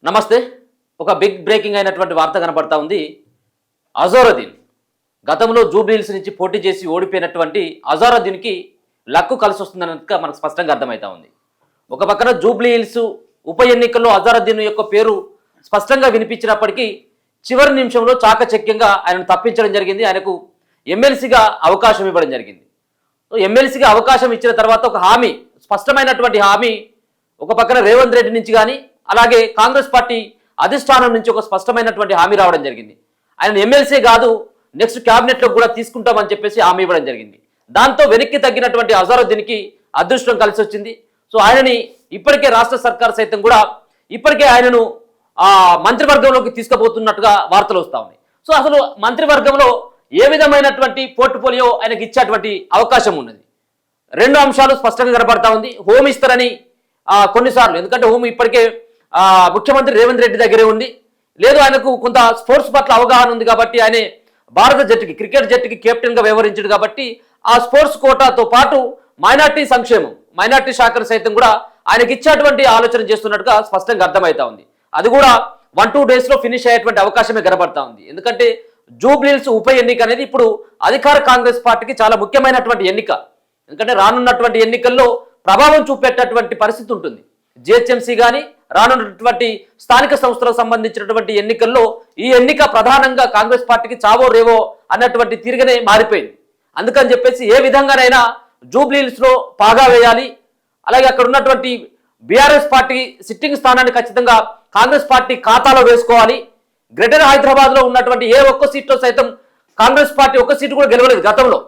నమస్తే. ఒక big breaking అయినటువంటి వార్త కనబడతా ఉంది. అజారుద్దీన్ గతంలో జూబ్లీహిల్స్ నుంచి పోటీ చేసి ఓడిపోయినటువంటి అజారుద్దీన్కి లక్కు కలిసి వస్తుందన్నట్టుగా మనకు స్పష్టంగా అర్థమవుతా ఉంది. ఒక పక్కన జూబ్లీహిల్స్ ఉప ఎన్నికల్లో అజారుద్దీన్ యొక్క పేరు స్పష్టంగా వినిపించినప్పటికీ చివరి నిమిషంలో చాకచక్యంగా ఆయనను తప్పించడం జరిగింది. ఆయనకు ఎమ్మెల్సీగా అవకాశం ఇవ్వడం జరిగింది. ఎమ్మెల్సీగా అవకాశం ఇచ్చిన తర్వాత ఒక హామీ, స్పష్టమైనటువంటి హామీ ఒక పక్కన రేవంత్ రెడ్డి నుంచి కానీ అలాగే కాంగ్రెస్ పార్టీ అధిష్టానం నుంచి ఒక స్పష్టమైనటువంటి హామీ రావడం జరిగింది. ఆయన ఎమ్మెల్సీ కాదు, నెక్స్ట్ క్యాబినెట్లో కూడా తీసుకుంటామని చెప్పేసి హామీ ఇవ్వడం జరిగింది. దాంతో వెనక్కి తగ్గినటువంటి అజారుద్దీన్కి అదృష్టం కలిసి వచ్చింది. సో ఆయనని ఇప్పటికే రాష్ట్ర సర్కార్ సైతం కూడా ఇప్పటికే ఆయనను మంత్రివర్గంలోకి తీసుకుపోతున్నట్టుగా వార్తలు వస్తూ ఉన్నాయి. సో అసలు మంత్రివర్గంలో ఏ విధమైనటువంటి పోర్ట్ఫోలియో ఆయనకి ఇచ్చేటువంటి అవకాశం ఉన్నది. రెండు అంశాలు స్పష్టంగా కనబడతా ఉంది. హోమ్ ఇస్తారని కొన్నిసార్లు, ఎందుకంటే హోమ్ ఇప్పటికే ముఖ్యమంత్రి రేవంత్ రెడ్డి దగ్గరే ఉంది. లేదు, ఆయనకు కొంత స్పోర్ట్స్ పట్ల అవగాహన ఉంది కాబట్టి ఆయన భారత జట్టుకి, క్రికెట్ జట్టుకి కెప్టెన్గా వ్యవహరించాడు కాబట్టి ఆ స్పోర్ట్స్ కోటాతో పాటు మైనార్టీ సంక్షేమం, మైనార్టీ శాఖను సైతం కూడా ఆయనకి ఇచ్చేటువంటి ఆలోచన చేస్తున్నట్టుగా స్పష్టంగా అర్థమవుతా ఉంది. అది కూడా 1-2 డేస్లో ఫినిష్ అయ్యేటువంటి అవకాశమే కనబడతా ఉంది. ఎందుకంటే జూబ్లీహిల్స్ ఉప ఎన్నిక అనేది ఇప్పుడు అధికార కాంగ్రెస్ పార్టీకి చాలా ముఖ్యమైనటువంటి ఎన్నిక. ఎందుకంటే రానున్నటువంటి ఎన్నికల్లో ప్రభావం చూపేటటువంటి పరిస్థితి ఉంటుంది. జిహెచ్ఎంసీ కానీ రానున్నటువంటి స్థానిక సంస్థలకు సంబంధించినటువంటి ఎన్నికల్లో ఈ ఎన్నిక ప్రధానంగా కాంగ్రెస్ పార్టీకి చావో రేవో అన్నటువంటి తీరుగానే మారిపోయింది. అందుకని చెప్పేసి ఏ విధంగానైనా జూబ్లీహిల్స్లో పాగా వేయాలి, అలాగే అక్కడ ఉన్నటువంటి బీఆర్ఎస్ పార్టీ సిట్టింగ్ స్థానాన్ని ఖచ్చితంగా కాంగ్రెస్ పార్టీ ఖాతాలో వేసుకోవాలి. గ్రేటర్ హైదరాబాద్లో ఉన్నటువంటి ఏ ఒక్క సీట్లో సైతం కాంగ్రెస్ పార్టీ ఒక్క సీటు కూడా గెలవలేదు గతంలో.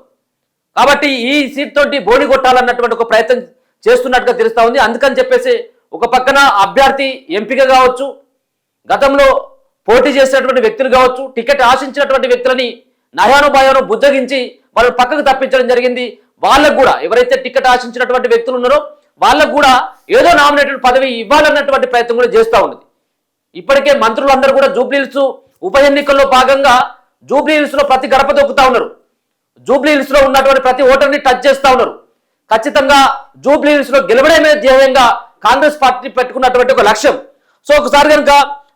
కాబట్టి ఈ సీట్ తోటి బోని కొట్టాలన్నటువంటి ఒక ప్రయత్నం చేస్తున్నట్టుగా తెలుస్తా ఉంది. అందుకని చెప్పేసి ఒక పక్కన అభ్యర్థి ఎంపిక కావచ్చు, గతంలో పోటీ చేసినటువంటి వ్యక్తులు కావచ్చు, టికెట్ ఆశించినటువంటి వ్యక్తులని నయాను భయాను బుజ్జగించి వాళ్ళు పక్కకు తప్పించడం జరిగింది. వాళ్ళకు కూడా ఎవరైతే టికెట్ ఆశించినటువంటి వ్యక్తులు ఉన్నారో వాళ్ళకు కూడా ఏదో నామినేటెడ్ పదవి ఇవ్వాలన్నటువంటి ప్రయత్నం కూడా చేస్తూ ఉన్నది. ఇప్పటికే మంత్రులందరూ కూడా జూబ్లీహిల్స్ ఉప ఎన్నికల్లో భాగంగా జూబ్లీహిల్స్లో ప్రతి గడప దొక్కుతా ఉన్నారు. జూబ్లీహిల్స్లో ఉన్నటువంటి ప్రతి ఓటర్ని టచ్ చేస్తూ ఉన్నారు. ఖచ్చితంగా జూబ్లీహిల్స్లో గెలవడమే ధ్యేయంగా కాంగ్రెస్ పార్టీ పెట్టుకున్నటువంటి ఒక లక్ష్యం. సో ఒకసారి కనుక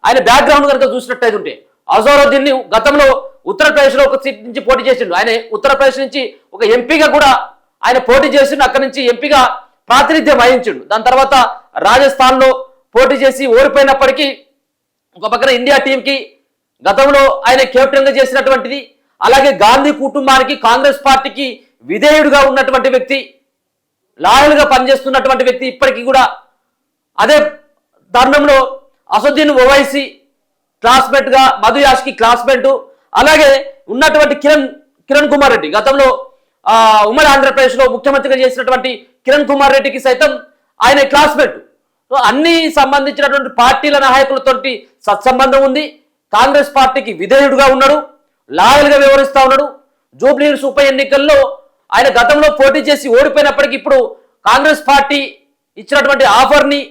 ఆయన బ్యాక్గ్రౌండ్ కనుక చూసినట్టయితే ఉంటే అజారుద్దీన్ గతంలో ఉత్తరప్రదేశ్లో ఒక సీట్ నుంచి పోటీ చేసిండు. ఆయన ఉత్తరప్రదేశ్ నుంచి ఒక ఎంపీగా కూడా ఆయన పోటీ చేసిండు. అక్కడి నుంచి ఎంపీగా ప్రాతినిధ్యం వహించిండు. దాని తర్వాత రాజస్థాన్లో పోటీ చేసి ఓడిపోయినప్పటికీ ఒక పక్కన ఇండియా టీంకి గతంలో ఆయన కెప్టెన్గా చేసినటువంటిది, అలాగే గాంధీ కుటుంబానికి కాంగ్రెస్ పార్టీకి విధేయుడుగా ఉన్నటువంటి వ్యక్తి, లాయల్గా పనిచేస్తున్నటువంటి వ్యక్తి. ఇప్పటికీ కూడా అదే తరుణంలో అసదుద్దీన్ ఓవైసీ క్లాస్మేట్గా, మధు యాష్కి క్లాస్మేట్, అలాగే ఉన్నటువంటి కిరణ్ కుమార్ రెడ్డి గతంలో ఉమ్మడి ఆంధ్రప్రదేశ్లో ముఖ్యమంత్రిగా చేసినటువంటి కిరణ్ కుమార్ రెడ్డికి సైతం ఆయన క్లాస్మేట్. సో అన్ని సంబంధించినటువంటి పార్టీల నాయకులతో సత్సంబంధం ఉంది. కాంగ్రెస్ పార్టీకి విధేయుడుగా ఉన్నాడు, లాయల్గా వ్యవహరిస్తూ ఉన్నాడు. జూబ్లీహిల్స్ ఉప ఎన్నికల్లో ఆయన గతంలో పోటీ చేసి ఓడిపోయినప్పటికీ ఇప్పుడు కాంగ్రెస్ పార్టీ ఇచ్చినటువంటి ఆఫర్ని,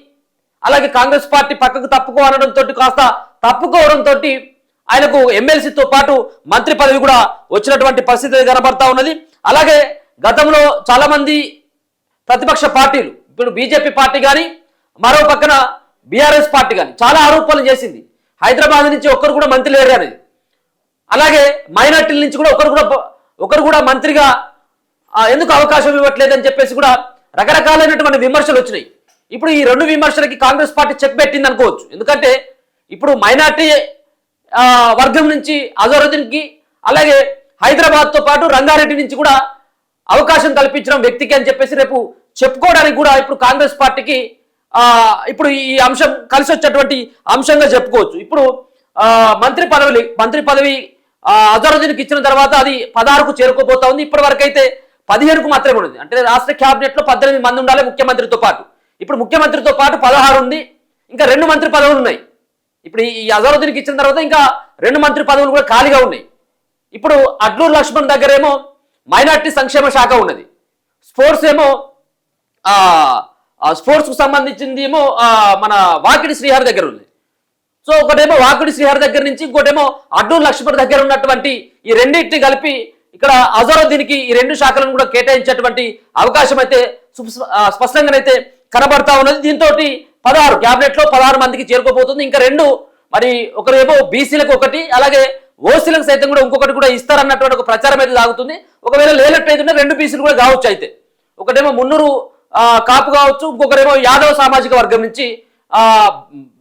అలాగే కాంగ్రెస్ పార్టీ పక్కకు తప్పుకోవడంతో కాస్త తప్పుకోవడంతో ఆయనకు ఎమ్మెల్సీతో పాటు మంత్రి పదవి కూడా వచ్చినటువంటి పరిస్థితి కనబడతా ఉన్నది. అలాగే గతంలో చాలా మంది ప్రతిపక్ష పార్టీలు, ఇప్పుడు బీజేపీ పార్టీ కానీ మరో పక్కన బీఆర్ఎస్ పార్టీ కానీ చాలా ఆరోపణలు చేసింది. హైదరాబాద్ నుంచి ఒక్కరు కూడా మంత్రి లేరు అనేది, అలాగే మైనార్టీల నుంచి కూడా ఒకరు కూడా మంత్రిగా ఎందుకు అవకాశం ఇవ్వట్లేదని చెప్పేసి కూడా రకరకాలైనటువంటి విమర్శలు వచ్చినాయి. ఇప్పుడు ఈ రెండు విమర్శలకి కాంగ్రెస్ పార్టీ చెక్ పెట్టింది అనుకోవచ్చు. ఎందుకంటే ఇప్పుడు మైనార్టీ వర్గం నుంచి అజారుద్దీన్కి, అలాగే హైదరాబాద్తో పాటు రంగారెడ్డి నుంచి కూడా అవకాశం కల్పించడం వ్యక్తికి అని చెప్పేసి రేపు చెప్పుకోవడానికి కూడా ఇప్పుడు కాంగ్రెస్ పార్టీకి ఇప్పుడు ఈ అంశం కలిసి వచ్చేటువంటి అంశంగా చెప్పుకోవచ్చు. ఇప్పుడు మంత్రి పదవి అజారుద్దీన్కి ఇచ్చిన తర్వాత అది 16కు చేరుకోబోతా ఉంది. ఇప్పటి వరకు అయితే 15కు మాత్రమే ఉంది. అంటే రాష్ట్ర క్యాబినెట్లో 18 మంది ఉండాలి ముఖ్యమంత్రితో పాటు. ఇప్పుడు ముఖ్యమంత్రితో పాటు 16 ఉంది, ఇంకా 2 మంత్రి పదవులు ఉన్నాయి. ఇప్పుడు ఈ అజారుద్దీన్కి ఇచ్చిన తర్వాత ఇంకా 2 మంత్రి పదవులు కూడా ఖాళీగా ఉన్నాయి. ఇప్పుడు అడ్లూరు లక్ష్మణ్ దగ్గరేమో మైనార్టీ సంక్షేమ శాఖ ఉన్నది, స్పోర్ట్స్ ఏమో స్పోర్ట్స్కు సంబంధించింది ఏమో మన వాకిడి శ్రీహరి దగ్గర ఉంది. సో ఒకటేమో వాకిడి శ్రీహరి దగ్గర నుంచి, ఇంకోటేమో అడ్లూరు లక్ష్మణ్ దగ్గర ఉన్నటువంటి ఈ రెండింటిని కలిపి ఇక్కడ అజారుద్దీన్కి ఈ 2 శాఖలను కూడా కేటాయించేటువంటి అవకాశం అయితే స్పష్టంగానైతే కనబడతా ఉన్నది. దీంతో 16 క్యాబినెట్ లో 16 మందికి చేరుకోబోతుంది. ఇంకా 2 మరి ఒకరేమో బీసీలకు ఒకటి, అలాగే ఓసీలకు సైతం కూడా ఇంకొకటి కూడా ఇస్తారన్నటువంటి ఒక ప్రచారం అయితే సాగుతుంది. ఒకవేళ లేనట్టయితే 2 బీసీలు కూడా కావచ్చు. అయితే ఒకటేమో మున్నూరు కాపు కావచ్చు, ఇంకొకరేమో యాదవ సామాజిక వర్గం నుంచి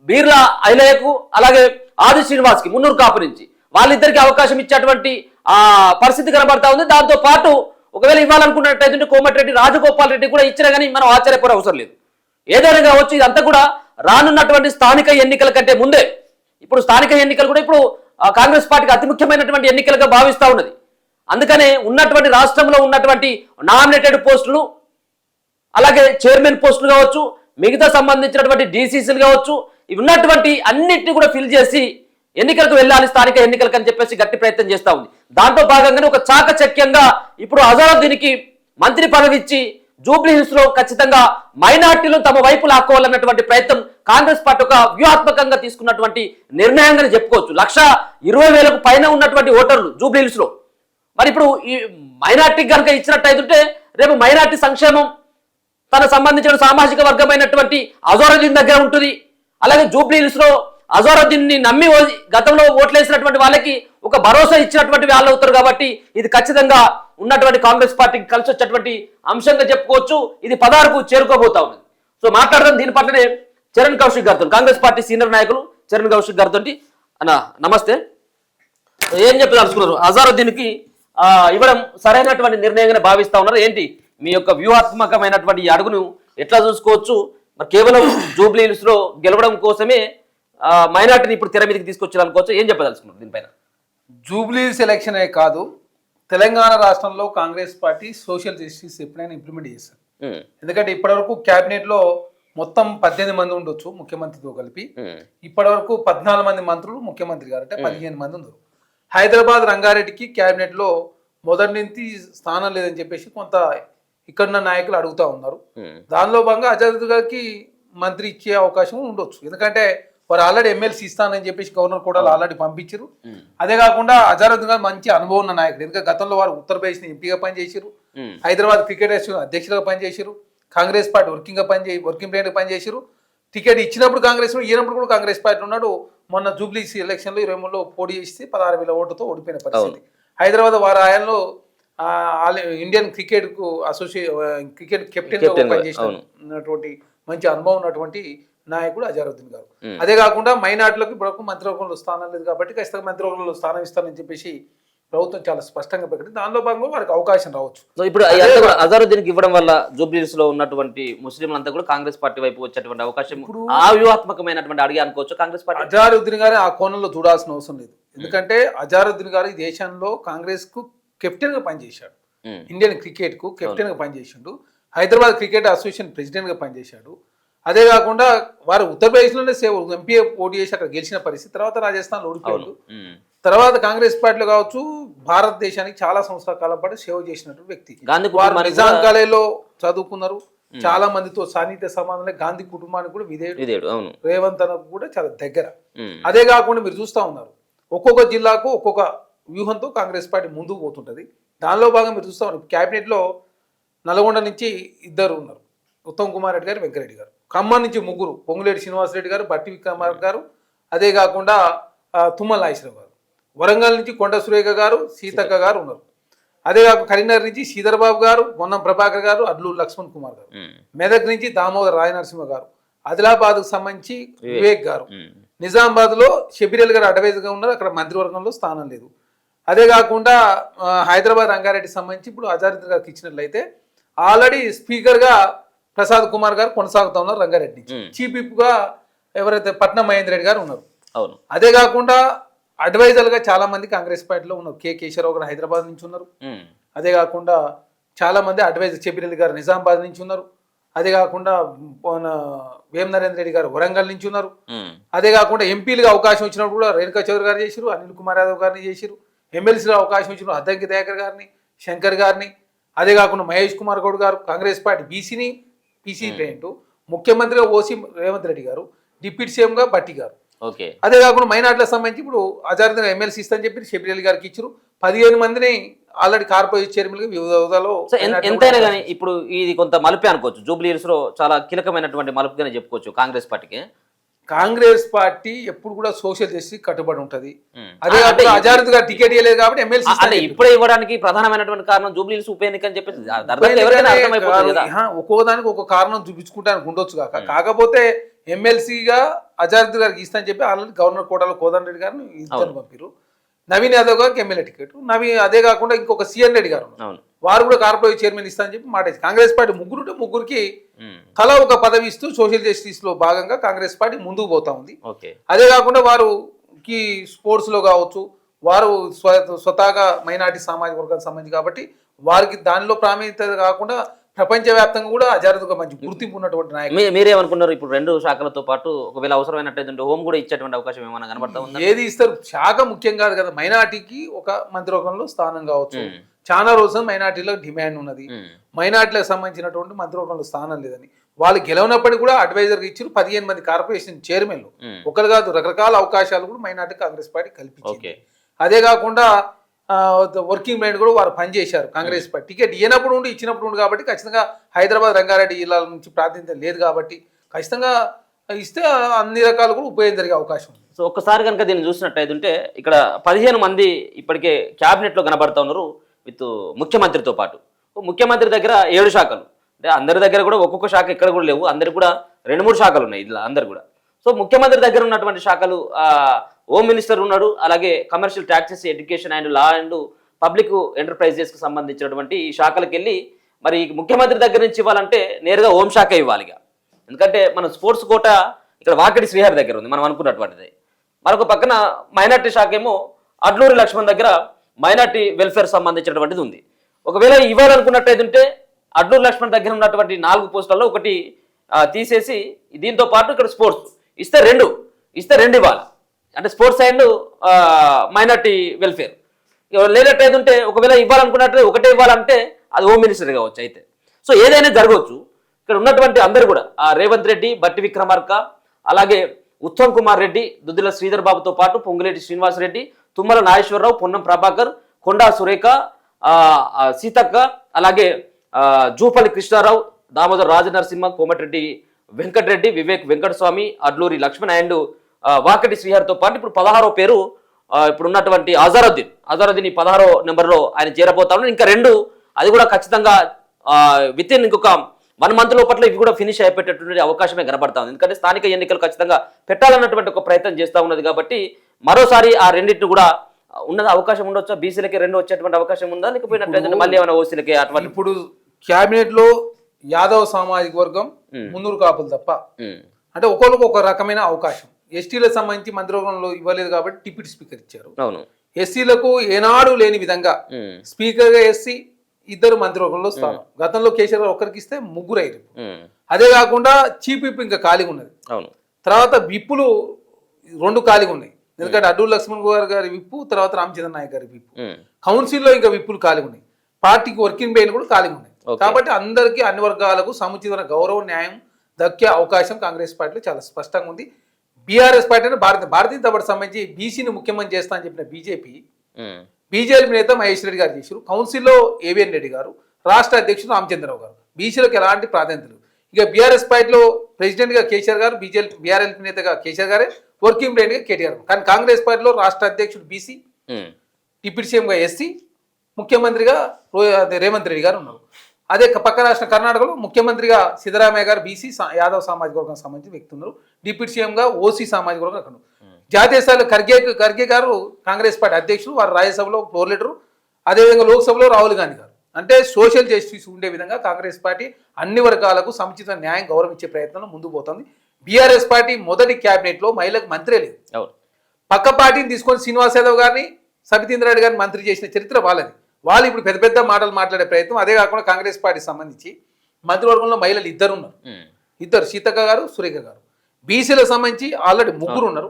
బీర్ల ఐలయ్యకు, అలాగే ఆది శ్రీనివాస్కి మున్నూరు కాపు నుంచి వాళ్ళిద్దరికి అవకాశం ఇచ్చేటువంటి పరిస్థితి కనబడతా ఉంది. దాంతో పాటు ఒకవేళ ఇవ్వాలనుకున్నట్టయితే కోమటిరెడ్డి రాజగోపాల్ రెడ్డి కూడా ఇచ్చినా కానీ మనం ఆశ్చర్యపోయే అవసరం లేదు. ఏదైనా కావచ్చు, ఇదంతా కూడా రానున్నటువంటి స్థానిక ఎన్నికల కంటే ముందే. ఇప్పుడు స్థానిక ఎన్నికలు కూడా ఇప్పుడు కాంగ్రెస్ పార్టీకి అతి ముఖ్యమైనటువంటి ఎన్నికలుగా భావిస్తూ ఉన్నది. అందుకనే ఉన్నటువంటి రాష్ట్రంలో ఉన్నటువంటి నామినేటెడ్ పోస్టులు, అలాగే చైర్మన్ పోస్టులు కావచ్చు, మిగతా సంబంధించినటువంటి డీసీసీలు కావచ్చు, ఇవి ఉన్నటువంటి అన్నిటిని కూడా ఫిల్ చేసి ఎన్నికలకు వెళ్ళాలి, స్థానిక ఎన్నికలకు అని చెప్పేసి గట్టి ప్రయత్నం చేస్తూ ఉంది. దాంట్లో భాగంగానే ఒక చాకచక్యంగా ఇప్పుడు అజారుద్దీన్కి మంత్రి పదవి ఇచ్చి జూబ్లీ హిల్స్ లో ఖచ్చితంగా మైనార్టీలు తమ వైపు లాక్కోవాలన్నటువంటి ప్రయత్నం కాంగ్రెస్ పార్టీ ఒక వ్యూహాత్మకంగా తీసుకున్నటువంటి నిర్ణయంగా చెప్పుకోవచ్చు. 1,20,000 పైన ఉన్నటువంటి ఓటర్లు జూబ్లీ హిల్స్ లో. మరి ఇప్పుడు ఈ మైనార్టీకి కనుక ఇచ్చినట్టయితే రేపు మైనార్టీ సంక్షేమం తన సంబంధించిన సామాజిక వర్గమైనటువంటి అజారుద్దీన్ దగ్గర ఉంటుంది. అలాగే జూబ్లీ హిల్స్ లో అజారుద్దీన్ ని నమ్మి గతంలో ఓట్లేసినటువంటి వాళ్ళకి ఒక భరోసా ఇచ్చినటువంటి వాళ్ళు అవుతారు. కాబట్టి ఇది ఖచ్చితంగా ఉన్నటువంటి కాంగ్రెస్ పార్టీకి కలిసి వచ్చేటువంటి అంశంగా చెప్పుకోవచ్చు. ఇది 16కు చేరుకోబోతా ఉంది. సో మాట్లాడదాం దీని పట్లనే చరణ్ కౌశిక్ గారితో, కాంగ్రెస్ పార్టీ సీనియర్ నాయకులు చరణ్ కౌశిక్ గారితో. అన్న నమస్తే, ఏం చెప్పదలుచుకున్నారు? అజారుద్దీన్కి ఇవ్వడం సరైనటువంటి నిర్ణయంగా భావిస్తా ఉన్నారు. ఏంటి మీ యొక్క వ్యూహాత్మకమైనటువంటి ఈ అడుగును ఎట్లా చూసుకోవచ్చు? మరి కేవలం జూబ్లీ హిల్స్ లో గెలవడం కోసమే మైనార్టీని ఇప్పుడు తెర మీదకి తీసుకొచ్చారనుకోవచ్చు. ఏం చెప్పదలుచుకున్నారు దీనిపైన? జూబ్లీ హిల్స్ ఎలక్షనే కాదు, తెలంగాణ రాష్ట్రంలో కాంగ్రెస్ పార్టీ సోషల్ జస్టిస్ ఎప్పుడైనా ఇంప్లిమెంట్ చేశారు. ఎందుకంటే ఇప్పటివరకు క్యాబినెట్ లో మొత్తం 18 మంది ఉండొచ్చు ముఖ్యమంత్రితో కలిపి. ఇప్పటివరకు 14 మంది మంత్రులు ముఖ్యమంత్రి గారు, అంటే 15 మంది ఉన్నారు. హైదరాబాద్ రంగారెడ్డికి క్యాబినెట్ లో మొదటి నుంచి స్థానం లేదని చెప్పేసి కొంత ఇక్కడున్న నాయకులు అడుగుతా ఉన్నారు. దానిలో భాగంగా అజారుద్దీన్ గారికి మంత్రి ఇచ్చే అవకాశం ఉండొచ్చు. ఎందుకంటే వారు ఆల్రెడీ ఎమ్మెల్సీ ఇస్తానని చెప్పేసి గవర్నర్ కూడా ఆల్రెడీ పంపించారు. అదే కాకుండా అజారుద్దీన్ గారు మంచి అనుభవం ఉన్న నాయకుడు. ఎందుకంటే గతంలో వారు ఉత్తరప్రదేశ్ ఎంపీగా పనిచేసారు, హైదరాబాద్ క్రికెట్ అధ్యక్షులుగా పనిచేసారు, కాంగ్రెస్ పార్టీ వర్కింగ్ ప్రెసిడెంట్గా పనిచేసారు. టికెట్ ఇచ్చినప్పుడు కాంగ్రెస్ లో, ఈయనప్పుడు కూడా కాంగ్రెస్ పార్టీ ఉన్నాడు. మొన్న జూబ్లీ ఎలక్షన్ లో 23లో పోటీ చేసి 16,000 ఓటుతో ఓడిపోయిన పరిస్థితి. హైదరాబాద్ వారి ఆయనలో ఇండియన్ క్రికెట్ కు క్రికెట్ కెప్టెన్ గా పనిచేసినటువంటి మంచి అనుభవం ఉన్నటువంటి నాయకుడు అజారుద్దీన్ గారు. అదే కాకుండా మైనార్టీలకు ఇప్పుడు మంత్రివర్గంలో స్థానం లేదు కాబట్టి ఖచ్చితంగా మంత్రివర్గంలో స్థానం ఇస్తానని చెప్పేసి ప్రభుత్వం చాలా స్పష్టంగా ప్రకటించి దానిలో భాగంగా వారికి అవకాశం రావచ్చు. సో ఇప్పుడు అజారుద్దీన్కి ఇవ్వడం వల్ల జూబ్లీ హిల్స్ లో ఉన్నటువంటి ముస్లింలంతా కూడా కాంగ్రెస్ పార్టీ వైపు వచ్చేటువంటి అవకాశం ఆ వ్యూహాత్మకమైనటువంటి అడిగి అనుకోవచ్చు కాంగ్రెస్ పార్టీ. అజారుద్దీన్ గారు ఆ కోణంలో చూడాల్సిన అవసరం లేదు. ఎందుకంటే అజారుద్దీన్ గారు ఈ దేశంలో కాంగ్రెస్ కు కెప్టెన్ గా పనిచేశాడు, ఇండియన్ క్రికెట్ కు కెప్టెన్ గా పనిచేసాడు, హైదరాబాద్ క్రికెట్ అసోసియేషన్ ప్రెసిడెంట్ గా పనిచేశాడు. అదే కాకుండా వారు ఉత్తరప్రదేశ్ లోనే ఎంపీ పోటీ చేసి అక్కడ గెలిచిన పరిస్థితి. తర్వాత రాజస్థాన్ లో ఓడిపోయాడు. తర్వాత కాంగ్రెస్ పార్టీలో కావచ్చు భారతదేశానికి చాలా సంవత్సరాల కాలం పాటు సేవ చేసినటువంటి వ్యక్తి. నిజాం కాలేజీలో చదువుకున్నారు. చాలా మందితో సాన్నిహిత్య సంబంధంలో గాంధీ కుటుంబానికి కూడా విధేయుడు, రేవంత్ అన్నకు కూడా చాలా దగ్గర. అదే కాకుండా మీరు చూస్తా ఉన్నారు ఒక్కొక్క జిల్లాకు ఒక్కొక్క వ్యూహంతో కాంగ్రెస్ పార్టీ ముందుకు పోతుంటది. దానిలో భాగంగా మీరు చూస్తా ఉన్నారు క్యాబినెట్ లో నల్గొండ నుంచి 2 ఉన్నారు, ఉత్తమ్ కుమార్ రెడ్డి గారు, వెంకరెడ్డి గారు. ఖమ్మం నుంచి 3, పొంగులేటి శ్రీనివాసరెడ్డి గారు, బట్టి విక్రమార్క గారు, అదే కాకుండా తుమ్మల నాగేశ్వరరావు గారు. వరంగల్ నుంచి కొండ సురేఖ గారు, సీతక్క గారు ఉన్నారు. అదే కాకుండా కరీంనగర్ నుంచి శ్రీధర్బాబు గారు, మొన్నం ప్రభాకర్ గారు, అడ్లూరు లక్ష్మణ్ కుమార్ గారు. మెదక్ నుంచి దామోదర్ రాయనరసింహ గారు. ఆదిలాబాద్ కు సంబంధించి వివేక్ గారు. నిజామాబాద్ లో షబీర్ గారు అడ్వైజర్ గా ఉన్నారు, అక్కడ మంత్రివర్గంలో స్థానం లేదు. అదే కాకుండా హైదరాబాద్ రంగారెడ్డికి సంబంధించి ఇప్పుడు అజారుద్దీన్ గారికి ఇచ్చినట్లయితే ఆల్రెడీ స్పీకర్ గా ప్రసాద్ కుమార్ గారు కొనసాగుతా ఉన్నారు రంగారెడ్డి నుంచి. చీఫ్ విప్ గా ఎవరైతే పట్నం మహేందర్ రెడ్డి గారు ఉన్నారు. అదే కాకుండా అడ్వైజర్ గా చాలా మంది కాంగ్రెస్ పార్టీలో ఉన్నారు. కేశవరావు గారు హైదరాబాద్ నుంచి ఉన్నారు. అదే కాకుండా చాలా మంది అడ్వైజర్ చెబిరెల్లి గారు నిజామాబాద్ నుంచి ఉన్నారు. అదే కాకుండా వేం నరేంద్ర రెడ్డి గారు వరంగల్ నుంచి ఉన్నారు. అదే కాకుండా ఎంపీలుగా అవకాశం వచ్చినప్పుడు కూడా రేణుకా చౌదరి గారు చేశారు, అనిల్ కుమార్ యాదవ్ గారిని చేశారు. ఎమ్మెల్సీలో అవకాశం ఇచ్చిన అద్దంకి దయాకర్ గారిని, శంకర్ గారిని. అదే కాకుండా మహేష్ కుమార్ గౌడ్ గారు కాంగ్రెస్ పార్టీ పీసీ ప్రెసిడెంట్, ముఖ్యమంత్రిగా ఓసీ రేవంత్ రెడ్డి గారు, డిప్యూటీ సీఎం గా భట్టి గారు. అదే కాకుండా మైనార్టీలకు సంబంధించి ఇప్పుడు అజారుద్దీన్ ఎమ్మెల్సీ ఇస్తారని చెప్పి షబీర్ అలీ గారికి ఇచ్చారు. 15 మందిని ఆల్రెడీ కార్పొరేషన్ చైర్మన్ గా వివిధ హోదాలో సో ఎంతైనా కానీ ఇప్పుడు ఇది కొంత మలుపే అనుకోవచ్చు. జూబ్లీ హిల్స్ లో చాలా కీలకమైనటువంటి మలుపుగానే చెప్పుకోవచ్చు కాంగ్రెస్ పార్టీకి. కాంగ్రెస్ పార్టీ ఎప్పుడు కూడా సోషల్ జస్టిస్ కట్టుబడి ఉంటది. అదే అంటే అజారుద్ గారు టికెట్ ఇవ్వలేదు కాబట్టి ఎమ్మెల్సీ అంటే ఇప్పుడే ఇవ్వడానికి ప్రధానమైనటువంటి కారణం జూబ్లీ హిల్స్ ఉప ఎన్నిక అని చెప్పేసి అర్థమైపోతుంది కదా. ఒక్కోదానికి ఒక కారణం చూపించుకుంటానికి ఉండొచ్చు కాక, కాకపోతే ఎమ్మెల్సీగా అజారుద్ గారికి ఇస్తా అని చెప్పి ఆల్రెడీ గవర్నర్ కోటాలో కోదండ రెడ్డి గారిని ఇస్తాను పంపిరు. నవీన్ యాదవ్ గారికి ఎమ్మెల్యే టికెట్, అదే కాకుండా ఇంకొక సిఎన్ రెడ్డి గారు వారు కూడా కార్పొరేషన్ చైర్మన్ ఇస్తా అని చెప్పి మాట ఇచ్చి కాంగ్రెస్ పార్టీ ముగ్గురికి తలా ఒక పదవి ఇస్తూ సోషల్ జస్టిస్ లో భాగంగా కాంగ్రెస్ పార్టీ ముందుకు పోతా ఉంది. అదే కాకుండా వారికి స్పోర్ట్స్ లో కావచ్చు, వారు స్వతహాగా మైనార్టీ సామాజిక వర్గానికి సంబంధించి కాబట్టి వారికి దానిలో ప్రాముఖ్యత కాకుండా ప్రపంచవ్యాప్తంగా కూడా అజారుగా మంచి గుర్తింపు ఉన్నటువంటి నాయకులు. మీరేమనుకున్నారు ఇప్పుడు రెండు శాఖలతో పాటు ఒకవేళ అవసరమైనట్టు హోమ్ కూడా ఇచ్చేటువంటి అవకాశం ఏమైనా కనబడతా ఉంది? ఏది ఇస్తారు, శాఖ ముఖ్యం కాదు కదా. మైనార్టీకి ఒక మంత్రివర్గంలో స్థానం కావచ్చు, చాలా రోజులు మైనార్టీలో డిమాండ్ ఉన్నది, మైనార్టీలకు సంబంధించినటువంటి మంత్రివర్గంలో స్థానం లేదని వాళ్ళు గెలవనప్పటికీ కూడా అడ్వైజర్గా ఇచ్చారు. 15 మంది కార్పొరేషన్ చైర్మన్లు, ఒకరు కాదు రకరకాల అవకాశాలు కూడా మైనార్టీ కాంగ్రెస్ పార్టీ కల్పించింది. అదే కాకుండా వర్కింగ్ మైండ్ కూడా వారు పనిచేశారు. కాంగ్రెస్ పార్టీ టికెట్ ఇచ్చినప్పుడు ఉండి కాబట్టి ఖచ్చితంగా హైదరాబాద్ రంగారెడ్డి జిల్లాల నుంచి ప్రాతినిధ్యం లేదు కాబట్టి ఖచ్చితంగా ఇస్తే అన్ని రకాలు కూడా ఉపయోగం జరిగే అవకాశం ఉంది. సో ఒక్కసారి కనుక దీన్ని చూసినట్టయితే ఇక్కడ 15 మంది ఇప్పటికే క్యాబినెట్లో కనబడతా ఉన్నారు విత్ ముఖ్యమంత్రితో పాటు. ముఖ్యమంత్రి దగ్గర 7 శాఖలు, అంటే అందరి దగ్గర కూడా ఒక్కొక్క శాఖ ఇక్కడ కూడా లేవు, అందరికి కూడా 2-3 శాఖలు ఉన్నాయి ఇలా అందరు కూడా. సో ముఖ్యమంత్రి దగ్గర ఉన్నటువంటి శాఖలు హోమ్ మినిస్టర్ ఉన్నాడు, అలాగే commercial taxes, education and law and public ఎంటర్ప్రైజెస్కి సంబంధించినటువంటి ఈ శాఖలకు వెళ్ళి మరి ముఖ్యమంత్రి దగ్గర నుంచి ఇవ్వాలంటే నేరుగా హోం శాఖ ఇవ్వాలి. ఎందుకంటే మన స్పోర్ట్స్ కోట ఇక్కడ వాకిడి శ్రీహరి దగ్గర ఉంది మనం అనుకున్నటువంటిది. మరొక పక్కన మైనార్టీ శాఖ ఏమో అడ్లూరి లక్ష్మణ్ దగ్గర మైనార్టీ వెల్ఫేర్ సంబంధించినటువంటిది ఉంది. ఒకవేళ ఇవ్వాలనుకున్నట్టయితే అడ్లూరి లక్ష్మణ్ దగ్గర ఉన్నటువంటి 4 పోస్టులలో ఒకటి తీసేసి దీంతో పాటు ఇక్కడ స్పోర్ట్స్ ఇస్తే రెండు ఇవ్వాలి, అంటే స్పోర్ట్స్ అండ్ మైనార్టీ వెల్ఫేర్. లేనట్టయితే ఒకవేళ ఇవ్వాలనుకున్నట్టు ఒకటే ఇవ్వాలంటే అది హోమ్ మినిస్టర్ కావచ్చు. అయితే సో ఏదైనా జరగవచ్చు. ఇక్కడ ఉన్నటువంటి అందరూ కూడా రేవంత్ రెడ్డి, బట్టి విక్రమార్క, అలాగే ఉత్తమ్ కుమార్ రెడ్డి, దుద్దిల శ్రీధర్ బాబుతో పాటు పొంగులేటి శ్రీనివాసరెడ్డి, తుమ్మల నాగేశ్వరరావు, పొన్నం ప్రభాకర్, కొండా సురేఖ, సీతక్క, అలాగే జూపల్లి కృష్ణారావు, దామోదర్ రాజనరసింహ, కోమటిరెడ్డి వెంకటరెడ్డి, వివేక్ వెంకటస్వామి, అడ్లూరి లక్ష్మణ్ అండ్ వాకటి శ్రీహరితో పాటు ఇప్పుడు 16వ పేరు ఇప్పుడు ఉన్నటువంటి అజారుద్దీన్ ఈ 16వ నెంబర్లో ఆయన చేరబోతా ఉన్నాడు. ఇంకా 2 అది కూడా ఖచ్చితంగా విత్ ఇన్ ఇంకొక 1 మంత్ లోపల ఇవి కూడా ఫినిష్ అయిపోయేటటువంటి అవకాశమే కనబడతా ఉంది. ఎందుకంటే స్థానిక ఎన్నికలు ఖచ్చితంగా పెట్టాలన్నటువంటి ఒక ప్రయత్నం చేస్తూ ఉన్నది కాబట్టి మరోసారి ఆ రెండింటిని కూడా ఉన్నది అవకాశం ఉండొచ్చా? బీసీలకి 2 వచ్చేటువంటి అవకాశం ఉందా, లేకపోయినట్లయితే మళ్ళీ ఏమైనా ఓసీలకి అటువంటి? ఇప్పుడు క్యాబినెట్ లో యాదవ్ సామాజిక వర్గం మున్నూరు కాపులు తప్ప, అంటే ఒకరికి ఒక రకమైన అవకాశం. ఎస్టీలకు సంబంధించి మంత్రివర్గంలో ఇవ్వలేదు కాబట్టి డిప్యూటీ స్పీకర్ ఇచ్చారు. అవును, ఎస్సీలకు ఏనాడు లేని విధంగా స్పీకర్ గా ఎస్సీ 2 మంత్రివర్గంలో స్థానం. గతంలో కేసీఆర్ గారు ఒకరికి ఇస్తే 3 అయ్యారు. అదే కాకుండా చీఫ్ విప్ ఇంకా ఖాళీగా ఉన్నది. తర్వాత విప్పులు 2 ఖాళీగా ఉన్నాయి. ఎందుకంటే అడ్డూరు లక్ష్మణ్ గారి విప్పు, తర్వాత రామచంద్ర నాయక్ గారి విప్పు. కౌన్సిల్లో ఇంకా విప్పులు ఖాళీగా ఉన్నాయి. పార్టీకి వర్కింగ్ బెయిన్ కూడా ఖాళీగా ఉన్నాయి. కాబట్టి అందరికీ అన్ని వర్గాలకు సముచితమైన గౌరవ న్యాయం దక్కే అవకాశం కాంగ్రెస్ పార్టీలో చాలా స్పష్టంగా ఉంది. బీఆర్ఎస్ పార్టీ అంటే భారతీయ జనతా పార్టీ సంబంధించి బీసీని ముఖ్యమంత్రి చేస్తా అని చెప్పిన బీజేపీ నేత మహేష్ రెడ్డి గారు చేశారు. కౌన్సిల్లో ఏవిఎన్ రెడ్డి గారు, రాష్ట్ర అధ్యక్షుడు రామచంద్రరావు గారు. బీసీలకు ఎలాంటి ప్రాధాన్యత లేదు. ఇక బీఆర్ఎస్ పార్టీలో ప్రెసిడెంట్ గా కేసీఆర్ గారు, బీఆర్ఎల్పీ నేతగా కేసీఆర్ గారే, వర్కింగ్ ప్రెసిడెంట్ గా కేటీఆర్. కానీ కాంగ్రెస్ పార్టీలో రాష్ట్ర అధ్యక్షుడు బీసీ, డిప్యూటీ సీఎంగా ఎస్సీ, ముఖ్యమంత్రిగా రేవంత్ రెడ్డి గారు ఉన్నారు. అదే పక్క రాష్ట్ర కర్ణాటకలో ముఖ్యమంత్రిగా సిద్ధరామయ్య గారు బీసీ యాదవ్ సామాజిక వర్గానికి సంబంధించిన వ్యక్తి ఉన్నారు. డిప్యూటీ సీఎంగా ఓసీ సామాజిక వర్గం అక్కడ. జాతీయ స్థాయిలో ఖర్గే గారు కాంగ్రెస్ పార్టీ అధ్యక్షులు, వారు రాజ్యసభలో ఫ్లోర్ లీడరు, అదేవిధంగా లోక్సభలో రాహుల్ గాంధీ గారు. అంటే సోషల్ జస్టిస్ ఉండే విధంగా కాంగ్రెస్ పార్టీ అన్ని వర్గాలకు సముచిత న్యాయం గౌరవం ఇచ్చే ప్రయత్నంలో ముందుకు పోతుంది. బీఆర్ఎస్ పార్టీ మొదటి క్యాబినెట్ లో మహిళలకు మంత్రే లేదు. పక్క పార్టీని తీసుకొని శ్రీనివాస్ యాదవ్ గారిని, సబితేంద్ర రెడ్డి గారిని మంత్రి చేసిన చరిత్ర వాళ్ళది. వాళ్ళు ఇప్పుడు పెద్ద పెద్ద మాటలు మాట్లాడే ప్రయత్నం. అదే కాకుండా కాంగ్రెస్ పార్టీకి సంబంధించి మంత్రివర్గంలో మహిళలు 2 ఉన్నారు. 2 సీతక్క గారు, సురేఖ గారు. బీసీలకు సంబంధించి ఆల్రెడీ 3 ఉన్నారు.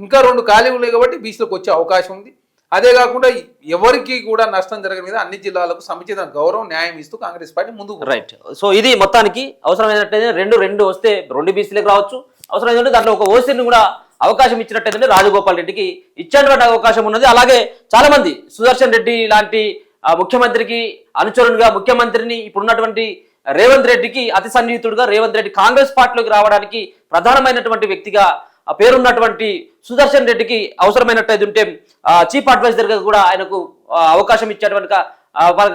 ఇంకా 2 ఖాళీ ఉన్నాయి కాబట్టి బీసీలకు వచ్చే అవకాశం ఉంది. అదే కాకుండా ఎవరికి కూడా నష్టం జరగని మీద అన్ని జిల్లాలకు సముచిత గౌరవం న్యాయం ఇస్తూ కాంగ్రెస్ పార్టీ ముందుకు. రైట్. సో ఇది మొత్తానికి అవసరమైనట్టయితే 2 వస్తే 2 బీసీలకు రావచ్చు. అవసరమైనట్టు దాంట్లో ఒక ఓసీని కూడా అవకాశం ఇచ్చినట్టయితే రాజగోపాల్ రెడ్డికి ఇచ్చేటువంటి అవకాశం ఉన్నది. అలాగే చాలా మంది సుదర్శన్ రెడ్డి లాంటి ముఖ్యమంత్రికి అనుచరునిగా ముఖ్యమంత్రిని ఇప్పుడున్నటువంటి రేవంత్ రెడ్డికి అతి సన్నిహితుడుగా రేవంత్ రెడ్డి కాంగ్రెస్ పార్టీలోకి రావడానికి ప్రధానమైనటువంటి వ్యక్తిగా ఆ పేరున్నటువంటి సుదర్శన్ రెడ్డికి అవసరమైనట్టయితే ఉంటే చీఫ్ అడ్వైజర్ గా కూడా ఆయనకు అవకాశం ఇచ్చేటువంటి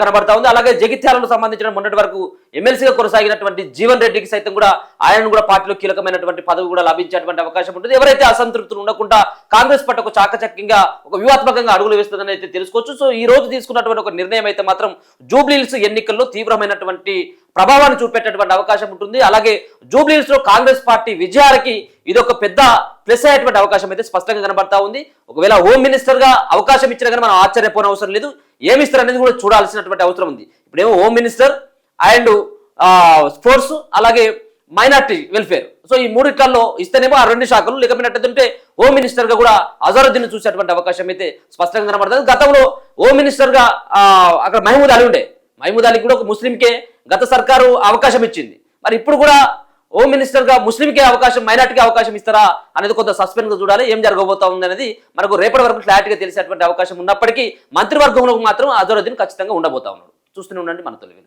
కనబడతా ఉంది. అలాగే జగిత్యాలకు సంబంధించిన మొన్నటి వరకు ఎమ్మెల్సీగా కొనసాగినటువంటి జీవన్ రెడ్డికి సైతం కూడా ఆయనను కూడా పార్టీలో కీలకమైనటువంటి పదవి కూడా లభించేటువంటి అవకాశం ఉంటుంది. ఎవరైతే అసంతృప్తులు ఉండకుండా కాంగ్రెస్ పార్టీ ఒక చాకచక్యంగా ఒక వ్యూహాత్మకంగా అడుగులు వేస్తుందని అయితే తెలుసుకోవచ్చు. సో ఈ రోజు తీసుకున్నటువంటి ఒక నిర్ణయం అయితే మాత్రం జూబ్లీహిల్స్ ఎన్నికల్లో తీవ్రమైనటువంటి ప్రభావాన్ని చూపెట్టేటువంటి అవకాశం ఉంటుంది. అలాగే జూబ్లీహిల్స్ లో కాంగ్రెస్ పార్టీ విజయానికి ఇది ఒక పెద్ద ప్లస్ అయ్యేటువంటి అవకాశం అయితే స్పష్టంగా కనబడతా ఉంది. ఒకవేళ హోమ్ మినిస్టర్ గా అవకాశం ఇచ్చినా కానీ మనం ఆశ్చర్యపోయిన అవసరం లేదు. ఏమిస్తారు అనేది కూడా చూడాల్సినటువంటి అవసరం ఉంది. ఇప్పుడేమో హోమ్ మినిస్టర్ అండ్ స్పోర్ట్స్ అలాగే మైనార్టీ వెల్ఫేర్, సో ఈ మూడిట్లలో ఇస్తేనేమో ఆ రెండు శాఖలు, లేకపోయినట్టుంటే హోమ్ మినిస్టర్ గా కూడా అజరుద్దీన్ చూసేటువంటి అవకాశం అయితే స్పష్టంగా కనబడుతుంది. గతంలో హోమ్ మినిస్టర్ గా అక్కడ మహమూద్ అలీ ఉండే, మహమూద్ అలీకి కూడా ఒక ముస్లింకే గత సర్కారు అవకాశం ఇచ్చింది. మరి ఇప్పుడు కూడా హోమ్ మినిస్టర్ గా ముస్లింకే అవకాశం, మైనార్టీకి అవకాశం ఇస్తారా అనేది కొంత సస్పెన్స్ గా చూడాలి. ఏం జరగబోతా ఉంది అనేది మనకు రేపటి వరకు క్లారిటీగా తెలిసేటువంటి అవకాశం ఉన్నప్పటికీ మంత్రివర్గంలో మాత్రం అజరుద్దీన్ ఖచ్చితంగా ఉండబోతా ఉన్నాడు. చూస్తూనే ఉండండి మన తెలుగు.